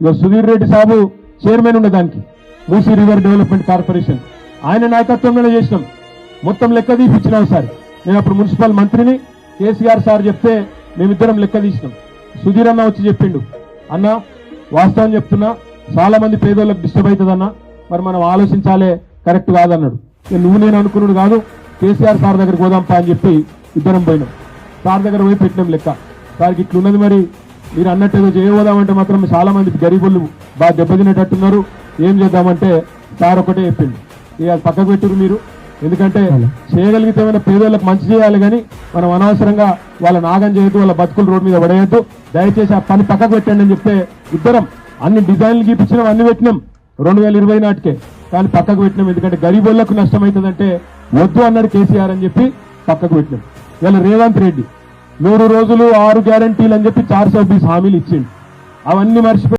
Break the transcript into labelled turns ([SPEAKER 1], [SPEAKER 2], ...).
[SPEAKER 1] ఇక సుధీర్ రెడ్డి సాబు చైర్మన్ ఉండే దానికి మూసీ రివర్ డెవలప్మెంట్ కార్పొరేషన్ ఆయన నాయకత్వంలోనే చేసినాం. మొత్తం లెక్క తీపిచ్చినాం సార్. నేను అప్పుడు మున్సిపల్ మంత్రిని, కేసీఆర్ సార్ చెప్తే మేమిద్దరం లెక్క తీసినాం. సుధీర్ అన్న వచ్చి చెప్పిండు, అన్న వాస్తవం చెప్తున్నా చాలా మంది పేదోళ్ళకి డిస్టర్బ్ అవుతుందన్నా, మరి మనం ఆలోచించాలే, కరెక్ట్ కాదన్నాడు. నువ్వు నేను అనుకున్నాడు కాదు, కేసీఆర్ సార్ దగ్గరికి పోదాంపా అని చెప్పి ఇద్దరం పోయినాం. సార్ దగ్గర పోయి పెట్టినాం లెక్క. సార్కి ఇట్లున్నది, మరి మీరు అన్నట్టు ఏదో చేయబోదామంటే మాత్రం చాలా మంది గరీబులు బాగా దెబ్బతినేటట్టున్నారు, ఏం చేద్దామంటే సార్ ఒకటే చెప్పిండు, ఇక పక్కకు పెట్టురు మీరు, ఎందుకంటే చేయగలిగితే ఏమైనా పేదోళ్ళకి మంచి చేయాలి, కానీ మనం అనవసరంగా వాళ్ళ నాగం చేయొద్దు, వాళ్ళ బతుకులు రోడ్డు మీద పడేయద్దు, దయచేసి ఆ పని పక్కకు పెట్టండి అని చెప్తే ఇద్దరం అన్ని డిజైన్లు గీపించినాం, అన్ని పెట్టినాం 2020 నాటికే. కానీ పక్కకు పెట్టినాం, ఎందుకంటే గరీబోళ్లకు నష్టం అవుతుందంటే వద్దు అన్నాడు కేసీఆర్ అని చెప్పి పక్కకు పెట్టినాం. ఇలా రేవంత్ రెడ్డి 100 రోజులు 6 గ్యారంటీలు అని చెప్పి 420 హామీలు ఇచ్చిండు, అవన్నీ మర్చిపోయి